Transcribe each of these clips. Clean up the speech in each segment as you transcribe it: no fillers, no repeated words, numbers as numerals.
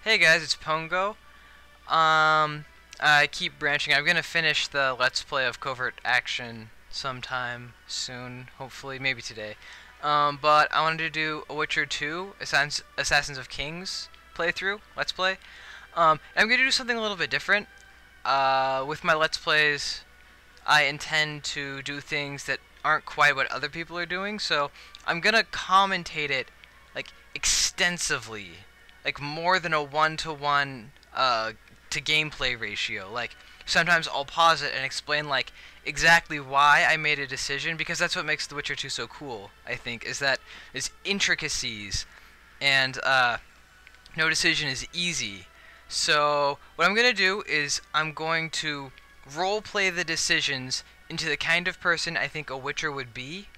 Hey guys, it's Pongo. I keep branching. I'm gonna finish the Let's Play of Covert Action sometime soon, hopefully, maybe today. But I wanted to do a Witcher 2, Assassins of Kings playthrough, Let's Play. And I'm gonna do something a little bit different. With my Let's Plays, I intend to do things that aren't quite what other people are doing, so I'm gonna commentate it, like, extensively, like more than a one-to-one to gameplay ratio. Like, sometimes I'll pause it and explain, like, exactly why I made a decision, because that's what makes The Witcher 2 so cool, I think, is that there's intricacies, and no decision is easy. So what I'm going to do is I'm going to role play the decisions into the kind of person I think a Witcher would be,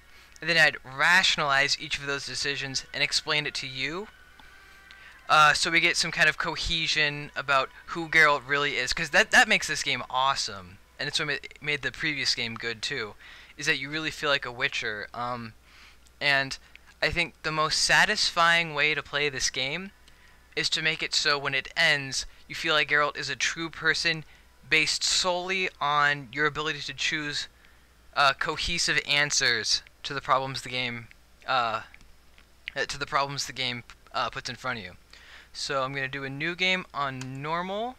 and then I'd rationalize each of those decisions and explain it to you. So we get some kind of cohesion about who Geralt really is, because that makes this game awesome, and it's what made the previous game good too, is that you really feel like a Witcher. And I think the most satisfying way to play this game is to make it so when it ends, you feel like Geralt is a true person based solely on your ability to choose cohesive answers to the problems the game puts in front of you. So I'm gonna do a new game on normal.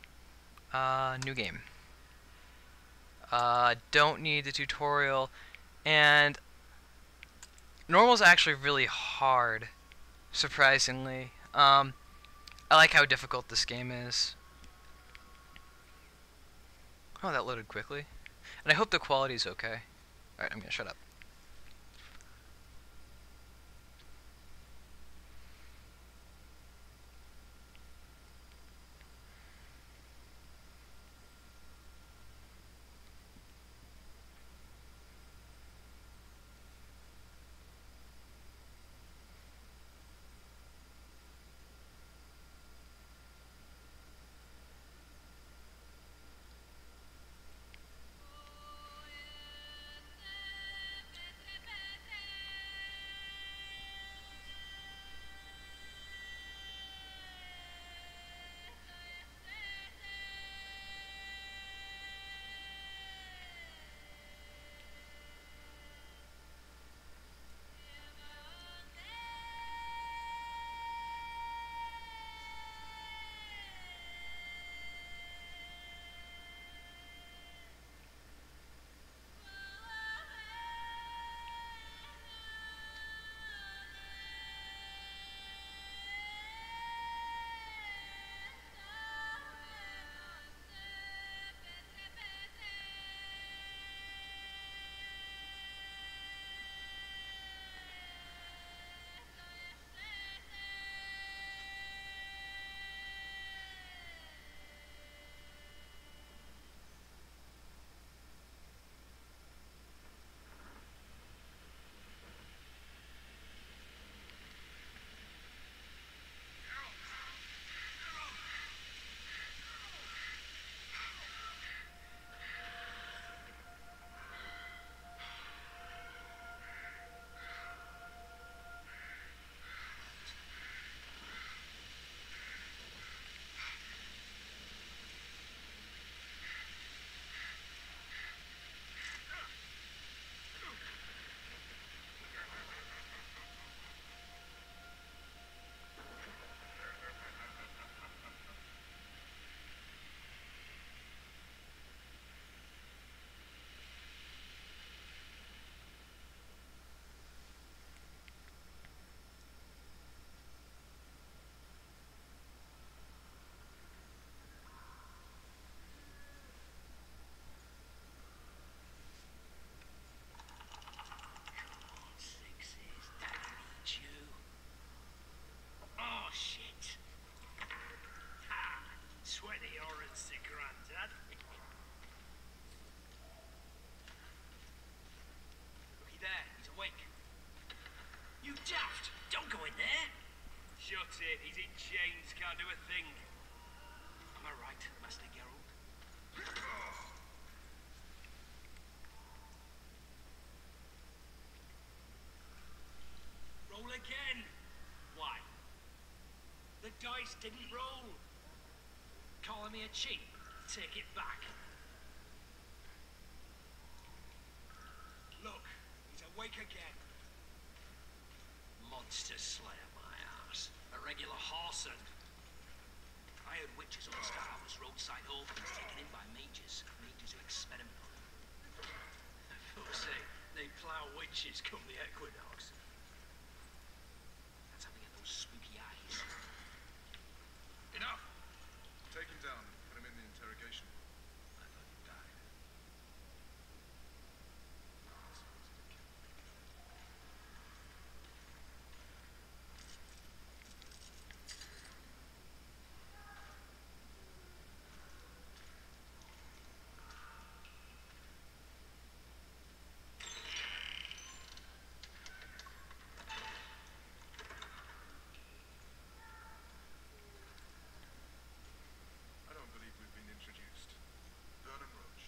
New game. Don't need the tutorial, and normal's actually really hard, surprisingly. I like how difficult this game is. Oh, that loaded quickly. And I hope the quality's okay. Alright, I'm gonna shut up. Daft! Don't go in there! Shut it, he's in chains, can't do a thing. Am I right, Master Geralt? Roll again! Why? The dice didn't roll. calling me a cheat? Take it back. Look, he's awake again. Monster Slayer, my ass. A regular horson. I heard witches on Starhouse roadside orphans taken in by mages. Mages who experiment on them. Folks say they plough witches come the equinox. That's how they get those spooky eyes. Enough! Take him down and put him in the interrogation. I thought you died. I don't believe we've been introduced. Vernon Roach.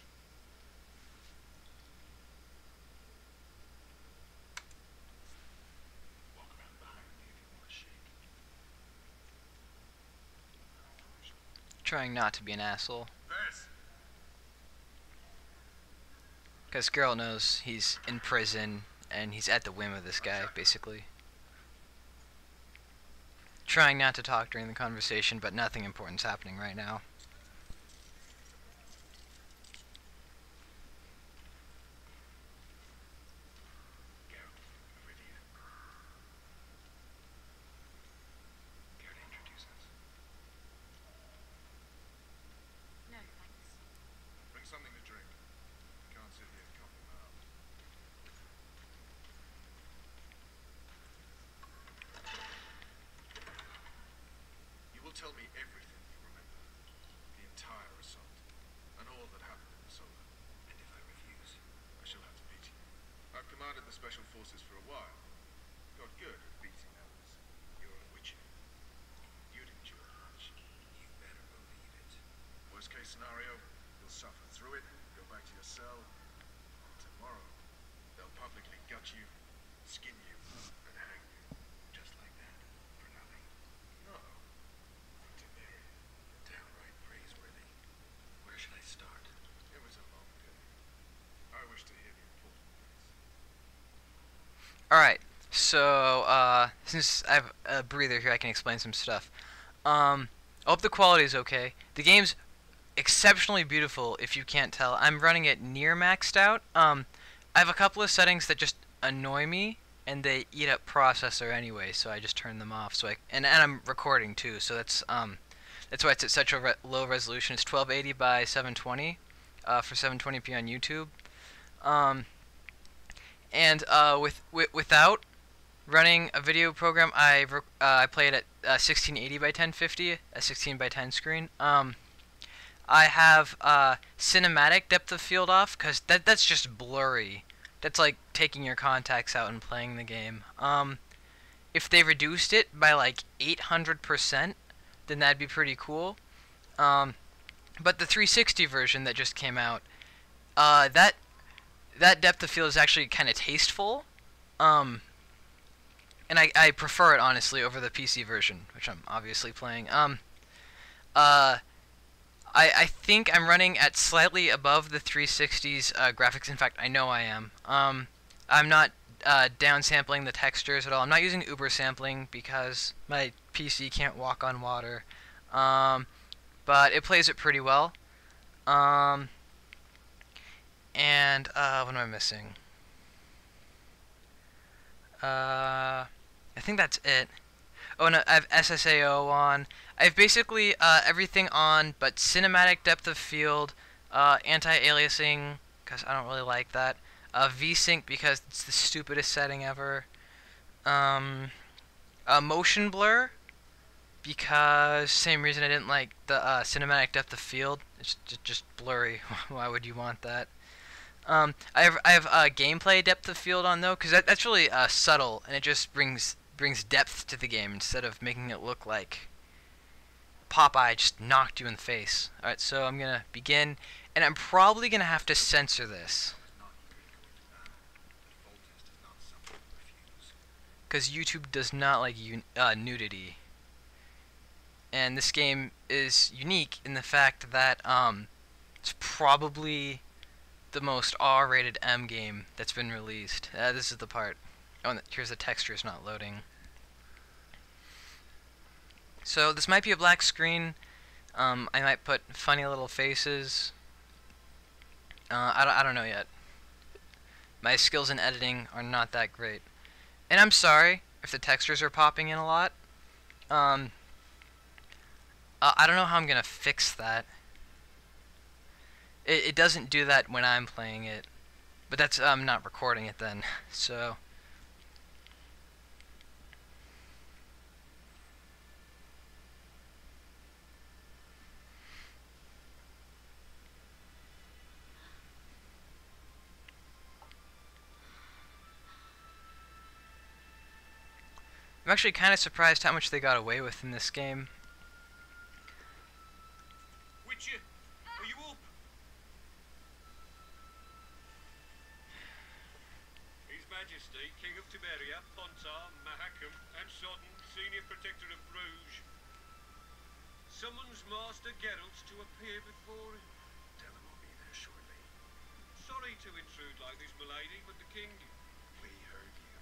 Walk around behind me if you want to shake. Trying not to be an asshole. Pass! Because Geralt knows he's in prison and he's at the whim of this guy, basically. Trying not to talk during the conversation, but nothing important's happening right now. Geralt, of Rivia. Care to introduce us? No, thanks. Bring something to drink. We can't sit here coughing out. You will tell me everything you remember. The entire assault. And all that happened in the Solar. And if I refuse? I shall have to beat you. I've commanded the Special Forces for a while. Got good at beating others. You're a Witcher. You'd endure much. You better believe it. Worst case scenario, you'll suffer through it, go back to your cell. Tomorrow, they'll publicly gut you, skin you, and hang you. Just like that. For nothing. No. For Tiberian. Downright praiseworthy. Where should I start? It was a long day. I wish to hear the important bits. Alright, so, since I have a breather here, I can explain some stuff. I hope the quality is okay. The game's exceptionally beautiful, if you can't tell. I'm running it near maxed out. I have a couple of settings that just annoy me, and they eat up processor anyway, so I just turn them off. So and I'm recording too, so that's why it's at such a low resolution. It's 1280 by 720 for 720p on YouTube. Without running a video program, I play it at 1680 by 1050, a 16 by 10 screen. I have cinematic depth of field off because that's just blurry. That's like taking your contacts out and playing the game. If they reduced it by like 800%, then that'd be pretty cool. But the 360 version that just came out, that depth of field is actually kind of tasteful. And I prefer it honestly over the PC version, which I'm obviously playing. I think I'm running at slightly above the 360's graphics. In fact, I know I am. I'm not downsampling the textures at all. I'm not using Uber sampling because my PC can't walk on water. But it plays it pretty well. And what am I missing? I think that's it. Oh, no, I have SSAO on. I have basically everything on, but cinematic depth of field, anti-aliasing, because I don't really like that. VSync, because it's the stupidest setting ever. Motion blur, because same reason I didn't like the cinematic depth of field. It's just blurry. Why would you want that? I have gameplay depth of field on though, because that's really subtle, and it just brings depth to the game instead of making it look like Popeye just knocked you in the face. Alright, so I'm gonna begin, and I'm probably gonna have to censor this, because YouTube does not like nudity. and this game is unique in the fact that it's probably the most R-rated M game that's been released. This is the part. Oh, and here's the textures not loading. So this might be a black screen. I might put funny little faces. I don't know yet. My skills in editing are not that great. And I'm sorry if the textures are popping in a lot. I don't know how I'm gonna fix that. It doesn't do that when I'm playing it. But that's, I'm not recording it then. So... I'm actually kind of surprised how much they got away with in this game. Witcher, are you up? His Majesty, King of Temeria, Pontar, Mahakam, and Sodden, Senior Protector of Bruges, summons Master Geralt to appear before him. Tell him I'll be there shortly. Sorry to intrude like this, milady, but the King... We heard you.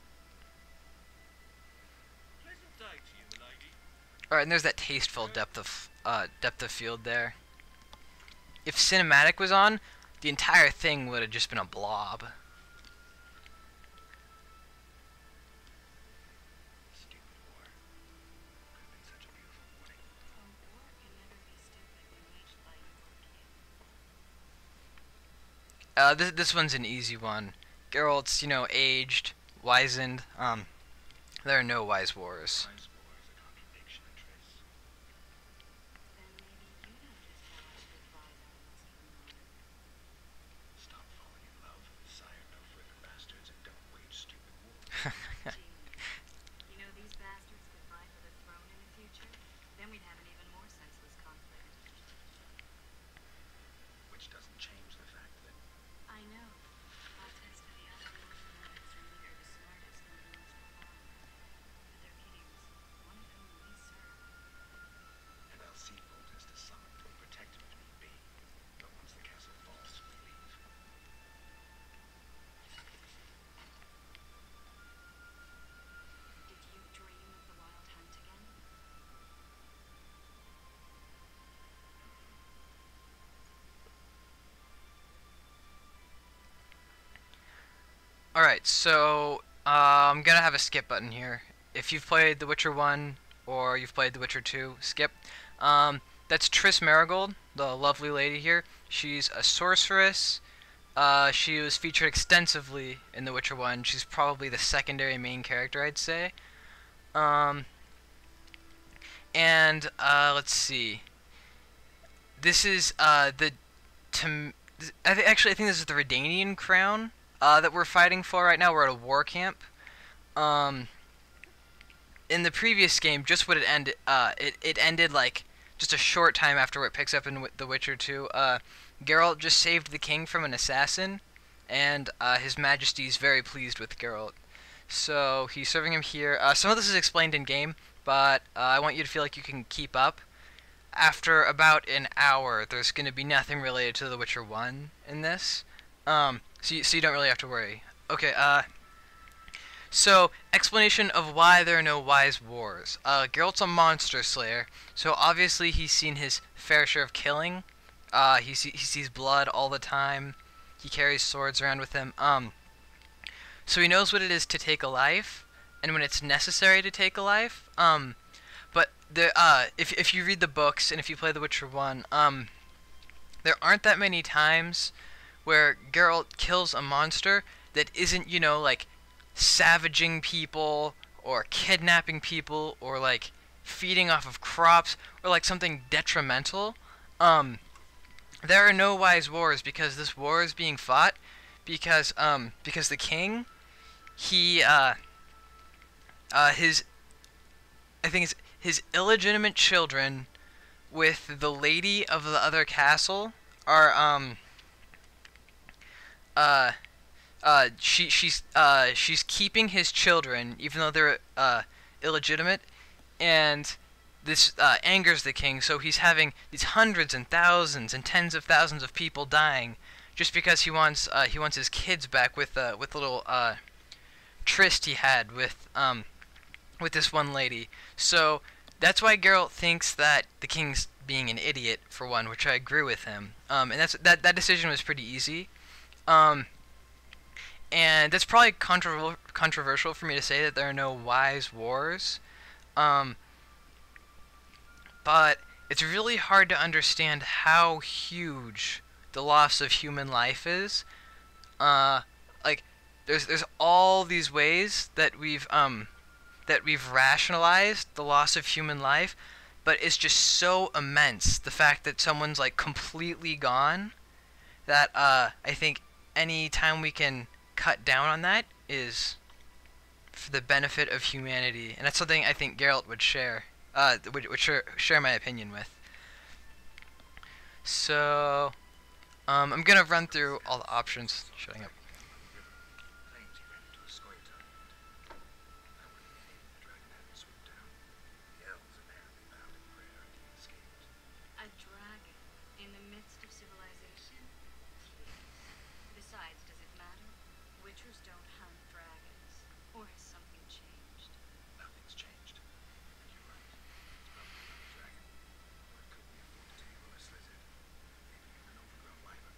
Pleasant day to you, milady. Alright, and there's that tasteful depth of field there. If cinematic was on, the entire thing would have just been a blob. Stupid war. Could have been such a beautiful morning. War can never be stupid when waged by evil king. This one's an easy one. Geralt's, you know, aged, wizened. There are no wise wars. Wise war is a contradiction, Triss. Then maybe you don't just know how to advise our Muslim lord. Stop falling in love, sire no further bastards, and don't wage stupid war. Gee, you know these bastards could vie for the throne in the future? Then we'd have an even more senseless conflict. Which doesn't change the fact that I know. All test of the other Muslim lords are neither the smartest nor the most reformed. But they're kings, one of whom we serve. and I'll see Voltus to summon and protect him if need be. But once the castle falls, we leave. Did you dream of the wild hunt again? Alright, so I'm gonna have a skip button here. If you've played The Witcher 1 or you've played The Witcher 2, skip. That's Triss Merigold, the lovely lady here. She's a sorceress. She was featured extensively in The Witcher 1. She's probably the secondary main character, I'd say. Let's see. This is actually, I think this is the Redanian crown that we're fighting for right now. We're at a war camp. In the previous game, just what it ended, it ended like just a short time after it picks up in The Witcher 2. Geralt just saved the king from an assassin, and His Majesty's very pleased with Geralt. So he's serving him here. Some of this is explained in game, but I want you to feel like you can keep up. After about an hour, there's going to be nothing related to The Witcher 1 in this, so you don't really have to worry. Okay, so explanation of why there are no wise wars. Geralt's a monster slayer, so obviously he's seen his fair share of killing. He sees blood all the time. He carries swords around with him. So he knows what it is to take a life, and when it's necessary to take a life. But there, if you read the books and if you play The Witcher 1, there aren't that many times where Geralt kills a monster that isn't, you know, like savaging people or kidnapping people or like feeding off of crops or like something detrimental. There are no wise wars because this war is being fought because the king, he his illegitimate children with the lady of the other castle are she's keeping his children even though they're illegitimate, and this angers the king, so he's having these hundreds and thousands and tens of thousands of people dying just because he wants his kids back with the little tryst he had with this one lady. So that's why Geralt thinks that the king's being an idiot, for one, which I agree with him. And that decision was pretty easy. And that's probably controversial for me to say that there are no wise wars. But it's really hard to understand how huge the loss of human life is. Like, there's all these ways that we've rationalized the loss of human life, but it's just so immense, the fact that someone's like completely gone, that I think any time we can cut down on that is for the benefit of humanity, and that's something I think Geralt would share my opinion with. So I'm gonna run through all the options. Shutting up. Claims he ran into a Scoia'tael. That would be the dragon hadn't swooped down. The elves apparently bowed in prayer and he escaped. A dragon in the midst of civilization? Besides, does it matter? Witchers don't hunt dragons. Or has something changed? Nothing's changed. And you're right. It's probably not a dragon. Or it could be a fork-tail or a slizzard. Maybe even an overgrown wyvern.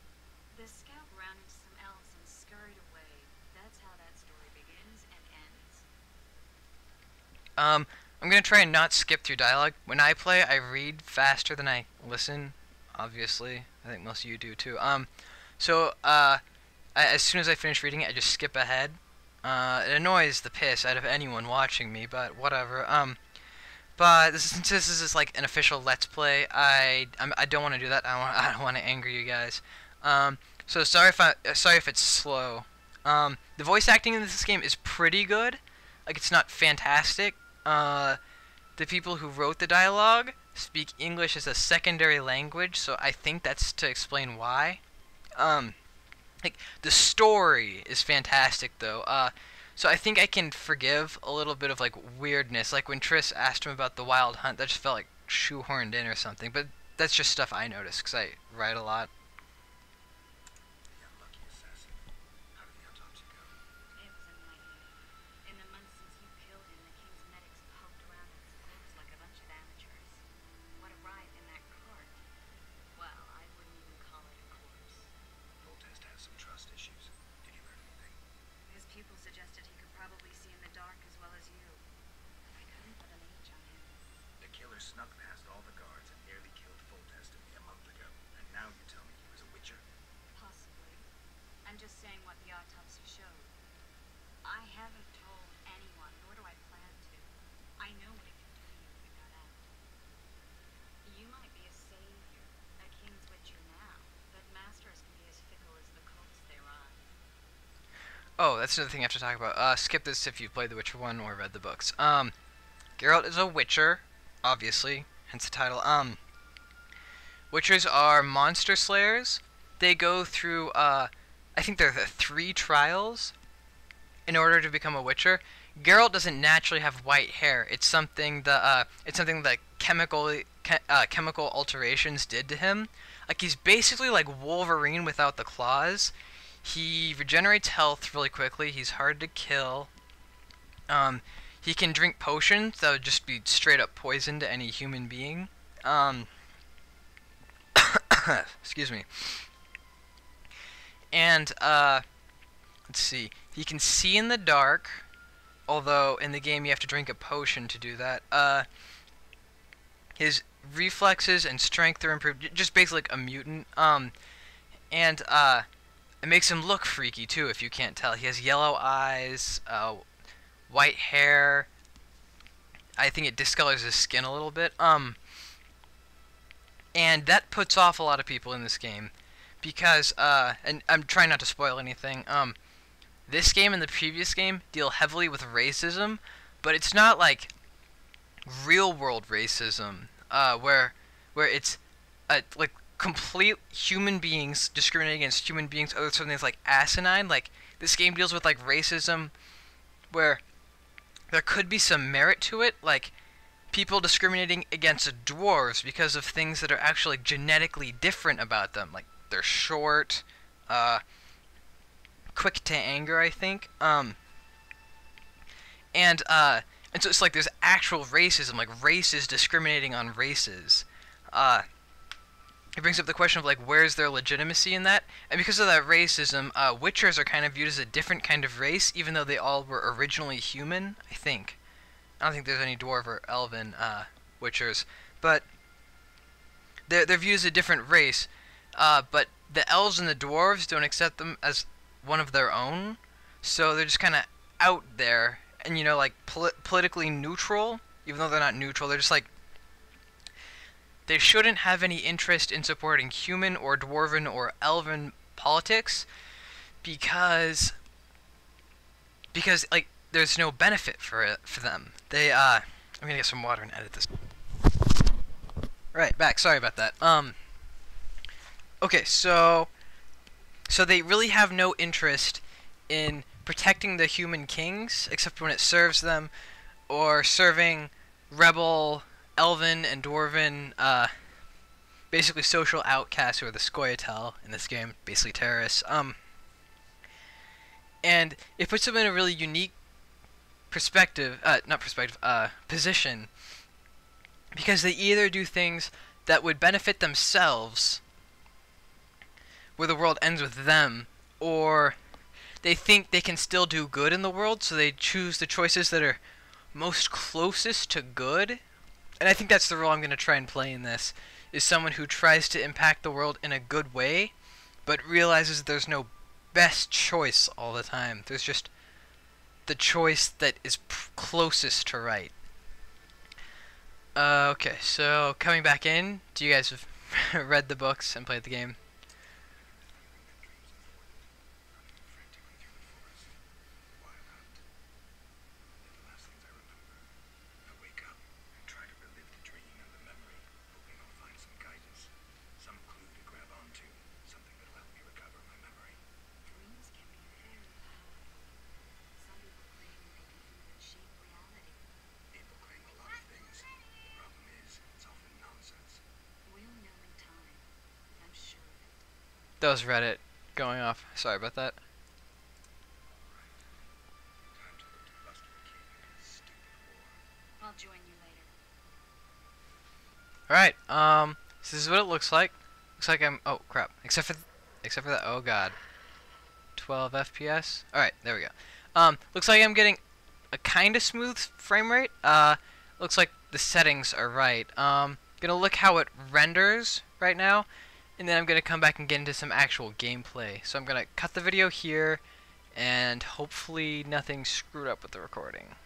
The scout ran into some elves and scurried away. That's how that story begins and ends. I'm gonna try and not skip through dialogue. When I play, I read faster than I listen. Obviously, I think most of you do too. As soon as I finish reading it, I just skip ahead. It annoys the piss out of anyone watching me, but whatever. But since this is like an official Let's Play, I don't want to do that. I don't want to anger you guys. So sorry if it's slow. The voice acting in this game is pretty good. Like, it's not fantastic. The people who wrote the dialogue speak English as a secondary language, so I think that's to explain why. Like, the story is fantastic, though. So I think I can forgive a little bit of, like, weirdness. Like, when Triss asked him about the Wild Hunt, that just felt, like, shoehorned in or something. But that's just stuff I noticed, because I write a lot. The unlucky assassin. How did the autopsy go? It was a nightmare. In the months since you killed him, the king's medics poked around his corpse like a bunch of amateurs. What arrived in that cart? Well, I wouldn't even call it a corpse. Foltest has some trust issues. Did you learn anything? His pupil suggested he could probably see in the dark as well as you. I couldn't put an age on him. The killer snuck past all the guards and nearly killed Foltest and me a month ago. And now you tell me he was a witcher? Possibly. I'm just saying what the autopsy showed. I haven't told anyone, nor do I plan to. I know what it can do to you if it got out. You might be a savior, a king's witcher now, but masters can be as fickle as the cults they run. Oh, that's another thing I have to talk about. Skip this if you've played The Witcher 1 or read the books. Geralt is a witcher, obviously, hence the title. Witchers are monster slayers. They go through, I think there are 3 trials in order to become a witcher. Geralt doesn't naturally have white hair. It's something that chemical alterations did to him. Like, he's basically like Wolverine without the claws. He regenerates health really quickly. He's hard to kill. He can drink potions that would just be straight up poison to any human being. Excuse me. And, let's see. He can see in the dark, although in the game you have to drink a potion to do that. His reflexes and strength are improved, just basically like a mutant. It makes him look freaky, too, if you can't tell. He has yellow eyes, white hair. I think it discolors his skin a little bit. And that puts off a lot of people in this game. Because, and I'm trying not to spoil anything, this game and the previous game deal heavily with racism, but it's not like real-world racism, where it's, like, complete human beings discriminating against human beings, or something that's, like, asinine. Like, this game deals with, like, racism where there could be some merit to it, like, people discriminating against dwarves because of things that are actually genetically different about them, like they're short, quick to anger, I think, and so it's like there's actual racism, like races discriminating on races. It brings up the question of like where's their legitimacy in that, and because of that racism, Witchers are kind of viewed as a different kind of race, even though they all were originally human. I don't think there's any dwarf or elven Witchers, but they're viewed as a different race. But the elves and the dwarves don't accept them as one of their own, so they're just kind of out there, and you know, like politically neutral, even though they're not neutral. They're just like, they shouldn't have any interest in supporting human or dwarven or elven politics because like there's no benefit for them. They I'm gonna get some water and edit this. Right, back. Sorry about that. Okay, so they really have no interest in protecting the human kings, except when it serves them, or serving rebel, elven, and dwarven, basically social outcasts who are the Scoia'tael in this game, basically terrorists. And it puts them in a really unique position, because they either do things that would benefit themselves, where the world ends with them, or they think they can still do good in the world, so they choose the choices that are most closest to good. And I think that's the role I'm going to try and play in this, is someone who tries to impact the world in a good way, but realizes there's no best choice all the time. There's just the choice that is closest to right. Okay, so coming back in, do you guys have read the books and played the game? Dreams can be very powerful. Some people claim they can even shape reality. People claim a lot of things. The problem is, it's often nonsense. We'll know in time. I'm sure of it. That was Reddit going off. Sorry about that. Time to look to Buster King and his stupid war. I'll join you later. Alright, so this is what it looks like. Looks like I'm, oh crap, except for that, oh god. 12 FPS? Alright, there we go. Looks like I'm getting a kinda smooth frame rate. Looks like the settings are right. Gonna look how it renders right now, and then I'm gonna come back and get into some actual gameplay. So I'm gonna cut the video here, and hopefully nothing screwed up with the recording.